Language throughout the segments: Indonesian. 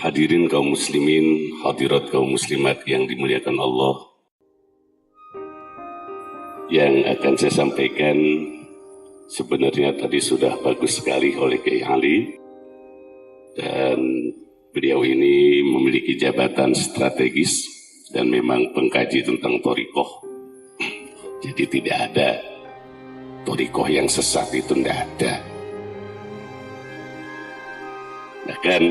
Hadirin kaum muslimin, hadirat kaum muslimat yang dimuliakan Allah. Yang akan saya sampaikan sebenarnya tadi sudah bagus sekali oleh Kiai Ali. Dan beliau ini memiliki jabatan strategis dan memang pengkaji tentang thariqah. Jadi tidak ada thariqah yang sesat, itu tidak ada. Bahkan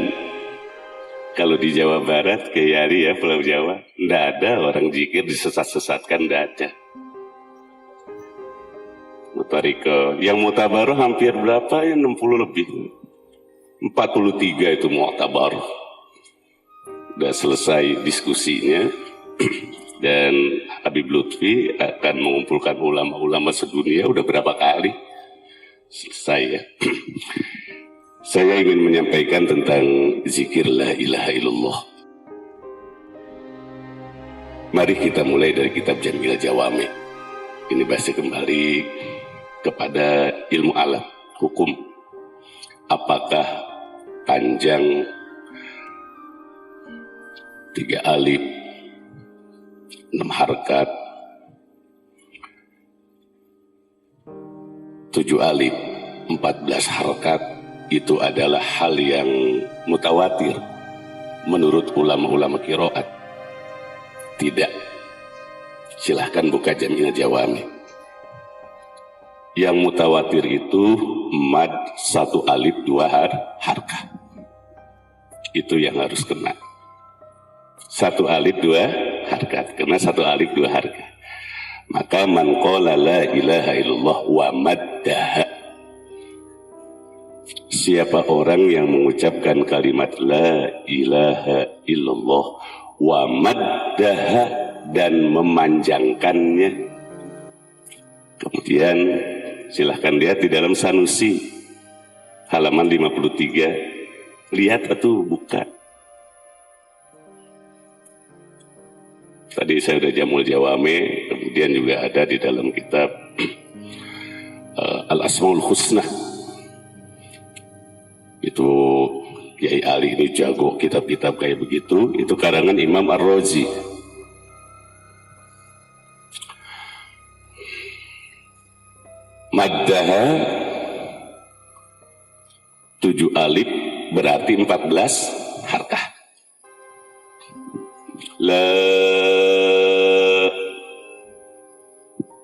kalau di Jawa Barat, Kiai Ali ya, Pulau Jawa, tidak ada orang zikir disesat-sesatkan, tidak ada. Thariqah yang mutabaruh hampir berapa ya, 60 lebih. 43 itu mu'tabar. Sudah selesai diskusinya dan Habib Lutfi akan mengumpulkan ulama-ulama sedunia. Udah berapa kali selesai ya. Saya ingin menyampaikan tentang zikir la ilaha illallah. Mari kita mulai dari kitab Jamil Jawami. Ini bahasa kembali kepada ilmu alam, hukum. Apakah panjang 3 alif, 6 harakat, 7 alif, 14 harakat, itu adalah hal yang mutawatir menurut ulama-ulama qiraat? Tidak. Silahkan buka Jamil Jawami. Yang mutawatir itu mad 1 alif 2 harkah. Itu yang harus kena. 1 alif 2 harkat. Kena 1 alif 2 harkah. Maka man qala la ilaha illallah wa maddaha, siapa orang yang mengucapkan kalimat la ilaha illallah wa maddaha dan memanjangkannya. Kemudian silahkan lihat di dalam Sanusi halaman 53. Lihat atau buka. Tadi saya sudah Jamul Jawame, kemudian juga ada di dalam kitab Al-Asmaul Husna. Itu Kiai Ali ini jago kitab-kitab kayak begitu. Itu karangan Imam Ar-Razi. Maddaha 7 alif berarti 14 harkah. La,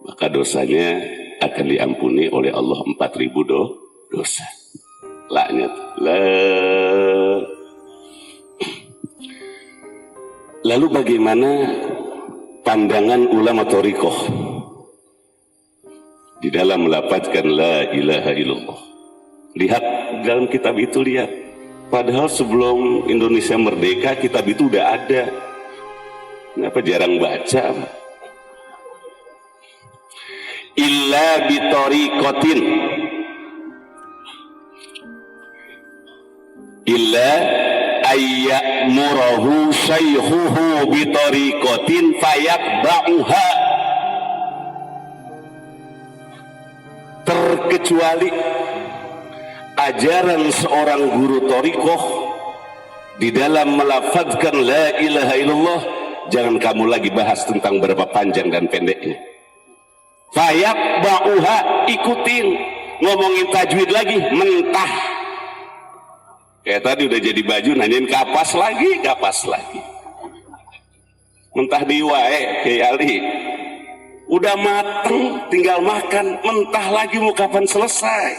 maka dosanya akan diampuni oleh Allah 4.000 dosa. Laknat. La. Lalu bagaimana pandangan ulama thariqah di dalam melafazkan la ilaha illallah? Lihat dalam kitab itu, lihat. Padahal sebelum Indonesia merdeka kitab itu udah ada. Kenapa jarang baca? Illa bi thariqatin, illa ayyamurahu shaykhuhu bi thariqatin fayatba'uha, terkecuali ajaran seorang guru thariqah di dalam melafazkan la ilaha illallah. Jangan kamu lagi bahas tentang berapa panjang dan pendeknya. Fayatba'uha, ikutin. Ngomongin tajwid lagi mentah. Kayak tadi udah jadi baju nanyain kapas lagi. Mentah di wae Kiai Ali. Udah mateng tinggal makan, mentah lagi mau kapan selesai.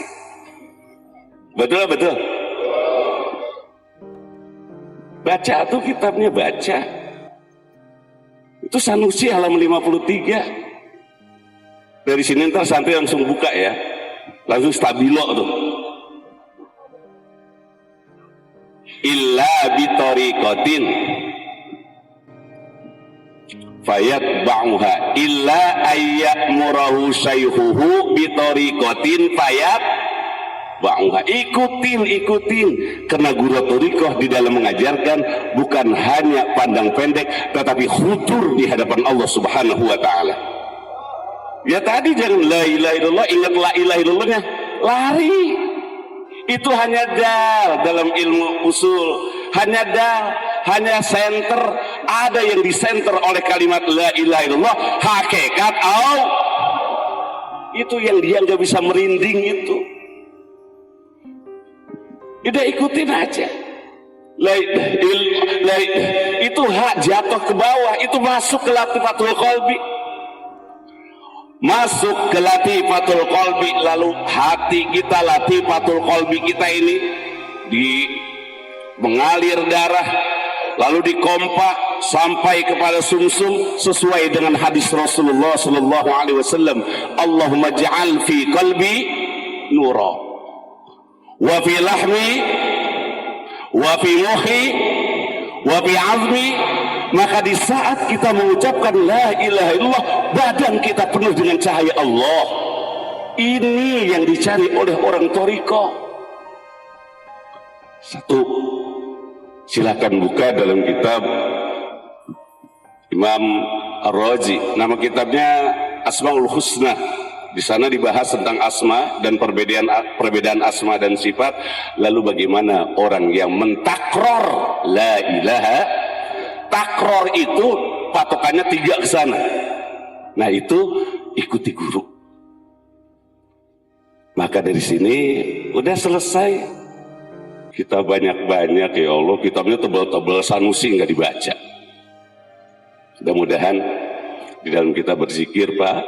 Betul. Baca tuh kitabnya, baca. Itu Sanusi halaman 53. Dari sini ntar santri langsung buka ya. Langsung stabilo tuh. Illa bitoriqatin fayatba'uha illa ayyamurahu syaihuhu bitoriqatin fayatba'uha. Ikutin. Karena guru thariqah di dalam mengajarkan bukan hanya pandang pendek, tetapi khutur di hadapan Allah Subhanahu wa ta'ala. Ya tadi jangan la ilaha illallah, ingat la ilaha illallahnya, lari. Itu hanya dalam ilmu usul. hanya dal, hanya center. Ada yang disenter oleh kalimat la ilaha illallah, hakikat itu yang dia nggak bisa merinding itu. Udah ikutin aja. Itu hak jatuh ke bawah, itu masuk ke latifatul qalbi. Masuk ke latifatul qalbi, lalu hati kita, latifatul qalbi kita ini mengalir darah, lalu dikompak sampai kepada sumsum sesuai dengan hadis Rasulullah sallallahu alaihi wasallam, Allahumma ja'al fi qalbi nura wa fi lahmi wa fi mukhi wa fi azmi. Maka di saat kita mengucapkan la ilaha illallah, badan kita penuh dengan cahaya Allah. Ini yang dicari oleh orang thariqah. Satu, silakan buka dalam kitab Imam Ar-Razi, nama kitabnya Asmaul Husna. Di sana dibahas tentang asma dan perbedaan asma dan sifat. Lalu bagaimana orang yang mentakror la ilaha, takror itu patokannya 3 ke sana. Nah itu ikuti guru. Maka dari sini udah selesai. Kita banyak-banyak, ya Allah, kitabnya tebal-tebal, Sanusi nggak dibaca. Mudah-mudahan di dalam kita berzikir, Pak,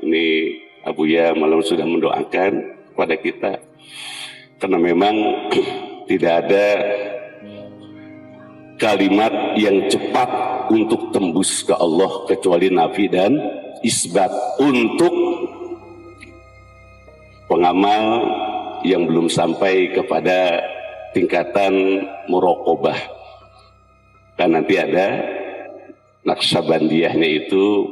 ini Abuya malam sudah mendoakan kepada kita, karena memang tidak ada kalimat yang cepat untuk tembus ke Allah kecuali nafi dan isbat. Untuk pengamal yang belum sampai kepada tingkatan muraqabah, kan nanti ada Naqsabandiyahnya, itu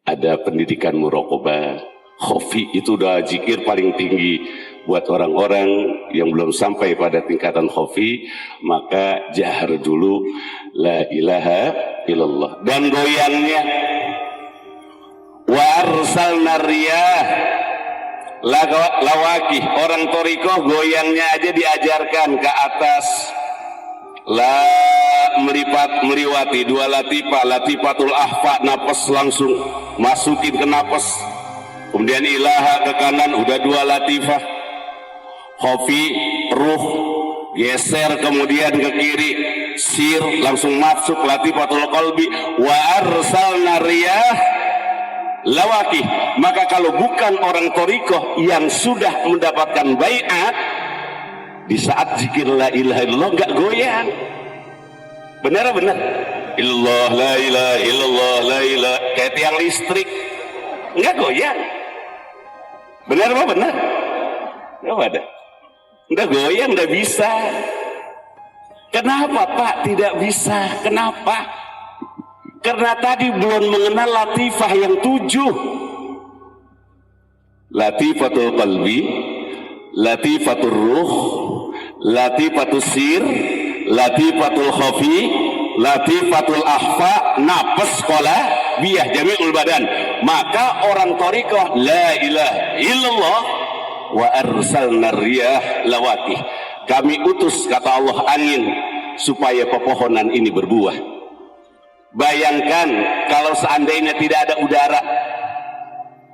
ada pendidikan muraqabah khafi. Itu udah zikir paling tinggi buat orang-orang yang belum sampai pada tingkatan khafi. Maka jahar dulu la ilaha illallah, dan goyangnya wa arsalna riyah lawaki. Orang thariqah goyangnya aja diajarkan ke atas. La meliwati 2 latifah, latifatul ahfa, napas langsung masukin ke napas, kemudian ilaha ke kanan, udah 2 latifah. Khafi ruh geser kemudian ke kiri, sir langsung masuk latifatul qalbi. Wa arsalna riyah lawaki. Maka kalau bukan orang thariqah yang sudah mendapatkan bai'at, di saat zikir la ilaha illallah nggak goyang. Benar-benar illallah, la ilaha illallah, la ilaha, kayak tiang listrik, nggak goyang. Benar apa benar? Nggak ada, nggak goyang, nggak bisa. Kenapa Pak tidak bisa? Kenapa? Karena tadi belum mengenal latifah yang 7. Latifatul qalbi, latifatul ruh, latifatul sir, latifatul khafi, latifatul ahfa, nafas, qola, biyah, jami'ul badan. Maka orang thariqah la ilaha illallah wa arsalna riyah lawaki. Kami utus, kata Allah, angin supaya pepohonan ini berbuah. Bayangkan kalau seandainya tidak ada udara,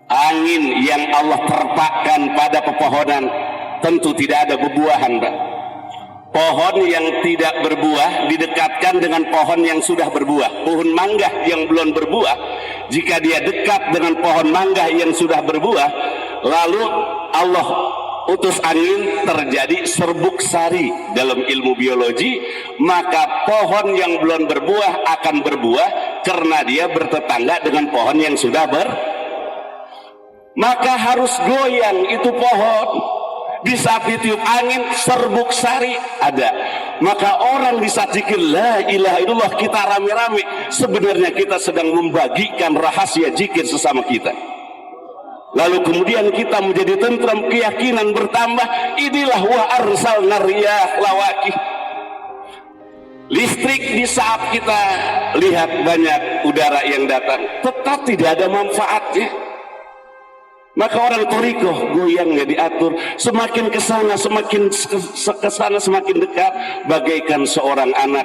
angin yang Allah terpakkan pada pepohonan, tentu tidak ada buah-buahan, Pak. Pohon yang tidak berbuah didekatkan dengan pohon yang sudah berbuah. Pohon mangga yang belum berbuah, jika dia dekat dengan pohon mangga yang sudah berbuah, lalu Allah utus angin, terjadi serbuk sari dalam ilmu biologi, maka pohon yang belum berbuah akan berbuah karena dia bertetangga dengan pohon yang sudah maka harus goyang itu pohon. Di saat ditiup angin, serbuk sari ada. Maka orang di saat zikir la ilaha illallah, kita rame-rame, sebenarnya kita sedang membagikan rahasia zikir sesama kita. Lalu kemudian kita menjadi tentram, keyakinan bertambah. Inilah wa arsalna riyah lawaki. Listrik di saat kita lihat banyak udara yang datang, tetap tidak ada manfaatnya. Maka orang torikoh goyangnya diatur, semakin kesana semakin kesana semakin dekat, bagaikan seorang anak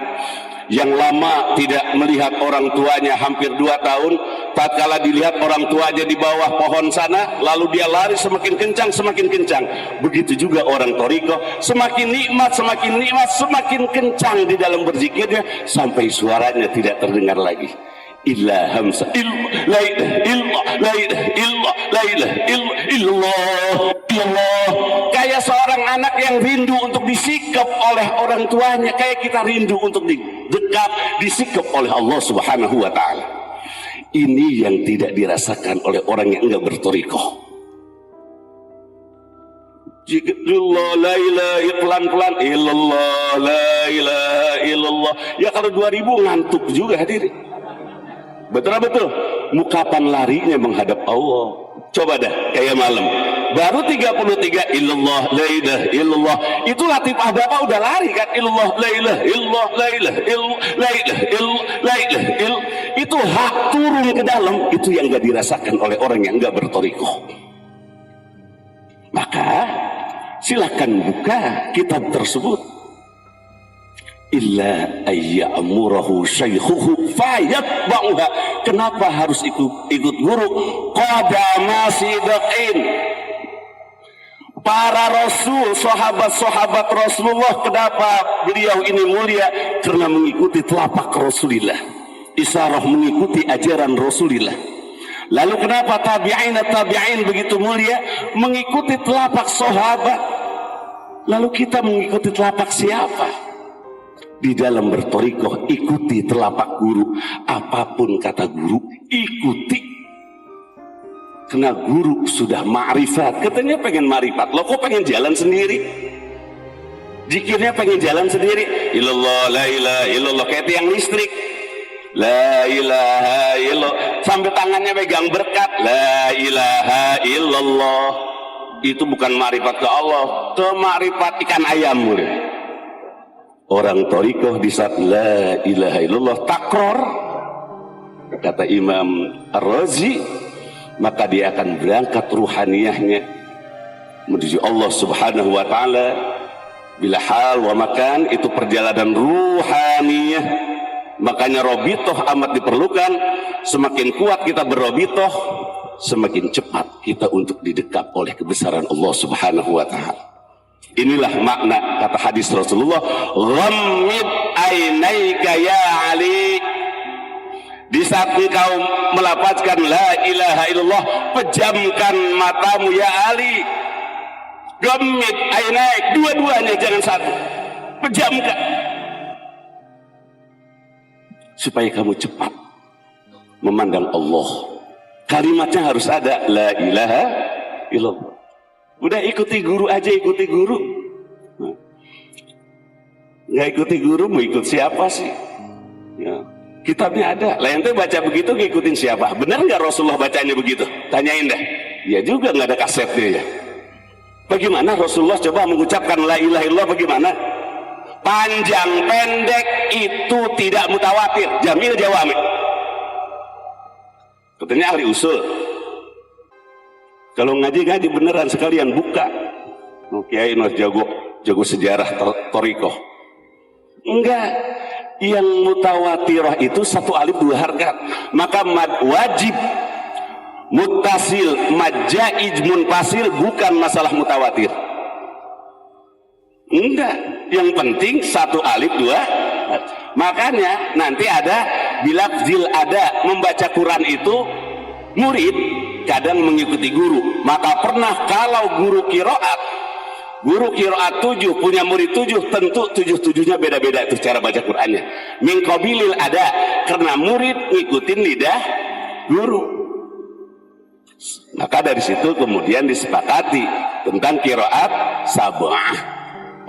yang lama tidak melihat orang tuanya hampir 2 tahun. Tatkala dilihat orang tuanya di bawah pohon sana, lalu dia lari semakin kencang semakin kencang. Begitu juga orang torikoh, semakin nikmat semakin kencang di dalam berzikirnya sampai suaranya tidak terdengar lagi. Illa hamsa la ilaha illallah la ilaha illallah la ilaha illallah. Kayak seorang anak yang rindu untuk disikap oleh orang tuanya, kayak kita rindu untuk didekat, disikap oleh Allah Subhanahu wa taala. Ini yang tidak dirasakan oleh orang yang enggak bertorikoh. Jika la ilaha pelan-pelan illallah la ilaha illallah, ya kalau 2000 ngantuk juga hadirin. Betul-betul, mau kapan larinya menghadap Allah? Coba dah kayak malam baru 33 illallah la ilaha illallah, itu latifah bapak udah lari kan, illallah la ilaha illallah la ilaha illallah la ilaha illallah la ilaha illallah. Itu hak turun ke dalam, itu yang gak dirasakan oleh orang yang gak bertorikoh. Maka silakan buka kitab tersebut. Illa ayyamurahu syaikhuhu fayatba'uha. Kenapa harus ikut guru? Qadama sidqin. Para rasul, sahabat-sahabat Rasulullah, kenapa beliau ini mulia? Karena mengikuti telapak Rasulullah, isarah mengikuti ajaran Rasulullah. Lalu kenapa tabi'in begitu mulia? Mengikuti telapak sahabat. Lalu kita mengikuti telapak siapa? Di dalam bertorikoh, ikuti telapak guru. Apapun kata guru, ikuti. Karena guru sudah ma'rifat. Katanya pengen ma'rifat, lo kok pengen jalan sendiri? Zikirnya pengen jalan sendiri. Illallah la ilaha illallah, kayak tiang listrik. La ilaha illallah, sampai tangannya pegang berkat. La ilaha illallah. Itu bukan ma'rifat ke Allah, itu ma'rifat ikan ayam. Orang torikoh di saat la ilaha illallah takror, kata Imam Ar-Razi, maka dia akan berangkat ruhaniyahnya menuju Allah Subhanahu wa taala. Bila hal wa makan, itu perjalanan ruhaniyah. Makanya robitoh amat diperlukan. Semakin kuat kita berrobitoh, semakin cepat kita untuk didekap oleh kebesaran Allah Subhanahu wa taala. Inilah makna kata hadis Rasulullah, ghammid ainaika ya Ali. Di saat engkau melafazkan la ilaha illallah, pejamkan matamu ya Ali. Ghammid ainaik, dua-duanya, jangan satu, pejamkan supaya kamu cepat memandang Allah. Kalimatnya harus ada la ilaha illallah. Udah ikuti guru aja, ikuti guru. Nggak ikuti guru, mau ikut siapa sih? Ya, kitabnya ada. Lah ente baca begitu, ngikutin siapa? Benar nggak Rasulullah bacanya begitu? Tanyain dah. Ya juga nggak ada kasetnya ya. Bagaimana Rasulullah coba mengucapkan la ilaha illallah bagaimana? Panjang pendek itu tidak mutawatir. Jamil jawami. Katanya ahli usul. Kalau ngaji beneran sekalian buka. Kiai jago sejarah torikoh. Enggak. Yang mutawatirah itu 1 alif 2 harkat. Maka mad wajib, muttasil, majjaij, munfasil bukan masalah mutawatir. Enggak. Yang penting 1 alif 2. Makanya nanti ada bilafzil ada, membaca Quran itu murid kadang mengikuti guru. Maka pernah kalau guru kiroat 7 punya murid 7, tentu 7-7-nya beda-beda itu cara baca Qurannya. Min qabilil ada, karena murid ngikutin lidah guru. Maka dari situ kemudian disepakati tentang kiroat sab'ah,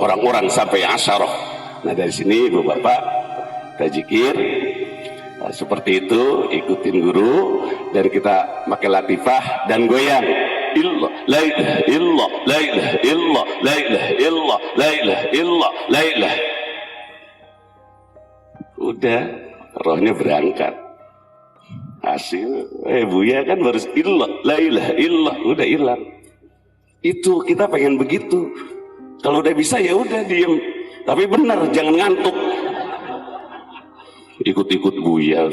orang-orang sampai asyarah. Nah dari sini ibu bapak kita zikir seperti itu, ikutin guru, dan kita pakai latifah dan goyang. Illallah, la ilaha illallah, la ilaha illallah, la ilaha illallah, la ilaha illallah, la ilaha. Udah, rohnya berangkat. hasil Buya kan baru illallah, la ilaha illallah, udah hilang. Itu kita pengen begitu. Kalau udah bisa ya udah diem, tapi benar jangan ngantuk. Ikut-ikut Buya.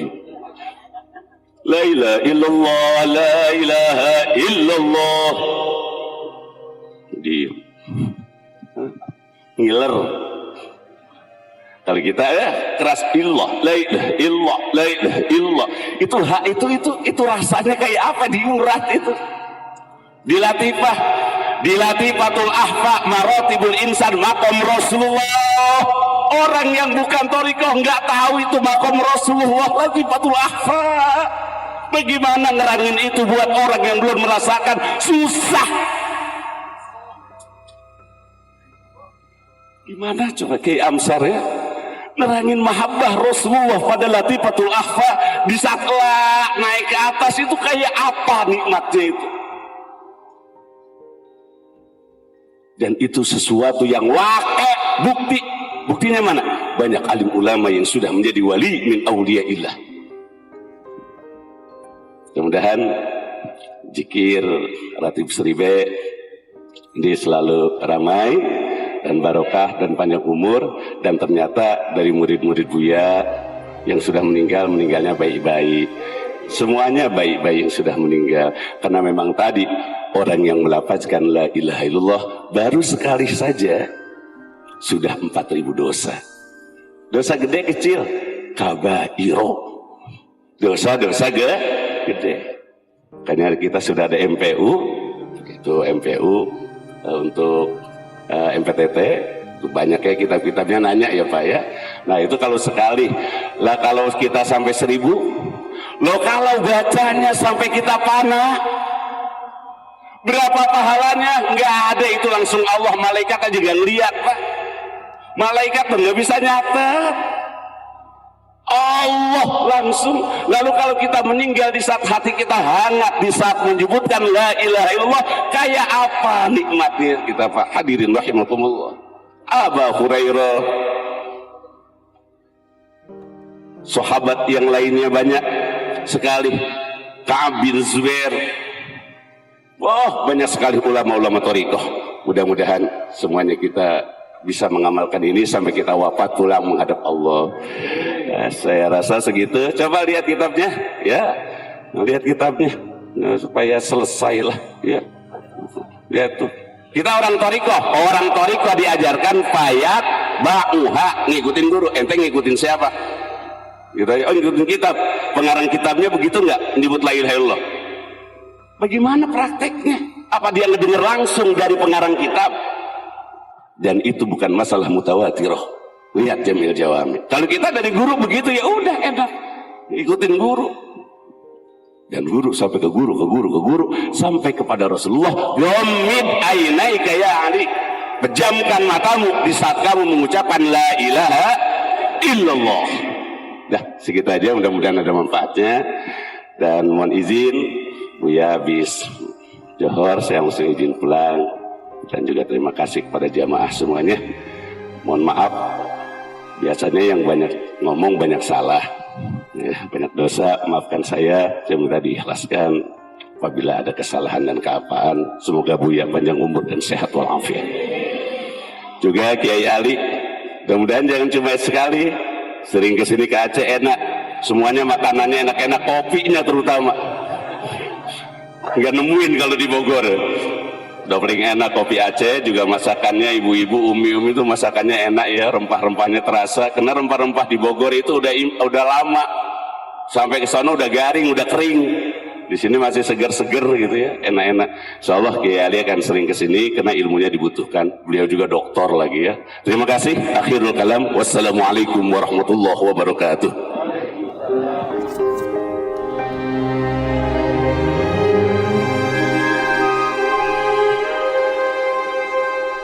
La ilaha illallah, la ilaha illallah. Diem. Ngiler. Kalau kita ya keras illallah, la ilaha illallah, la ilaha illallah. Itu hak itu rasanya kayak apa di urat itu. Di Latifatul Ahfa Maratibul Insan Maqam Rasulullah. Orang yang bukan thariqah nggak tahu itu maqam Rasulullah. Latifatul Ahfa. Bagaimana ngerangin itu buat orang yang belum merasakan? Susah. Gimana coba Kiai Amsar ya nerangin mahabbah Rasulullah pada Latifatul Ahfa di saat naik ke atas itu kayak apa nikmatnya itu. Dan itu sesuatu yang wakil, buktinya mana? Banyak alim ulama yang sudah menjadi wali min auliyaillah. Mudah-mudahan zikir Ratib Seribe ini selalu ramai dan barokah dan panjang umur. Dan ternyata dari murid-murid Buya yang sudah meninggalnya baik-baik. Semuanya baik-baik yang sudah meninggal. Karena memang tadi orang yang melafazkan la ilaha illallah baru sekali saja sudah 4.000 dosa. Dosa gede kecil kabairo. Dosa-dosa gede. Karena kita sudah ada MPU, itu MPU untuk MPTT. Banyak ya kitab-kitabnya nanya ya Pak ya. Nah itu kalau sekali lah, kalau kita sampai 1.000 loh, kalau bacanya sampai kita panah berapa pahalanya? Nggak ada, itu langsung Allah, malaikat aja nggak lihat Pak. Malaikat tuh nggak bisa nyatet, Allah langsung. Lalu kalau kita meninggal di saat hati kita hangat, di saat menyebutkan la ilaha illallah, kayak apa nikmatnya kita Pak. Hadirin rahimakumullah. Abu Hurairah, sahabat yang lainnya banyak sekali, Ka'ab bin Zubair, wah banyak sekali ulama-ulama thariqah. Mudah-mudahan semuanya kita bisa mengamalkan ini sampai kita wafat pulang menghadap Allah. Ya, saya rasa segitu. Coba lihat kitabnya ya, lihat kitabnya supaya selesai lah ya. Lihat tuh, kita orang thariqah diajarkan fayat ba'uha, ngikutin guru. Ente ngikutin siapa? Gitu, ngikutin kitab. Pengarang kitabnya begitu nggak nyebut la ilaha illallah? Bagaimana prakteknya? Apa dia ngedengar langsung dari pengarang kitab? Dan itu bukan masalah mutawatirah. Lihat Jamil Jawami. Kalau kita dari guru begitu ya udah enak, ikutin guru. Dan guru sampai ke guru sampai kepada Rasulullah. Ghammid ainaika ya Ali. Pejamkan matamu di saat kamu mengucapkan la ilaha illallah. Dah, segitu aja, mudah-mudahan ada manfaatnya. Dan mohon izin Buya habis Johor, saya mesti izin pulang. Dan juga terima kasih kepada jamaah semuanya. Mohon maaf, biasanya yang banyak ngomong banyak salah ya, banyak dosa, maafkan saya minta diikhlaskan. Apabila ada kesalahan dan keapaan, semoga Buya panjang umur dan sehat walafiat. Juga Kiai Ali, mudah-mudahan jangan cuma sekali, sering kesini ke Aceh enak, semuanya makanannya enak-enak, kopinya terutama nggak nemuin kalau di Bogor. Udah paling enak kopi Aceh, juga masakannya ibu-ibu, umi-umi itu masakannya enak ya, rempah-rempahnya terasa. Karena rempah-rempah di Bogor itu udah lama, sampai ke sana udah garing, udah kering. Di sini masih seger-seger gitu ya, enak-enak. Insyaallah Kiai Ali akan sering kesini karena ilmunya dibutuhkan. Beliau juga doktor lagi ya. Terima kasih. Akhirul kalam. Wassalamualaikum warahmatullahi wabarakatuh.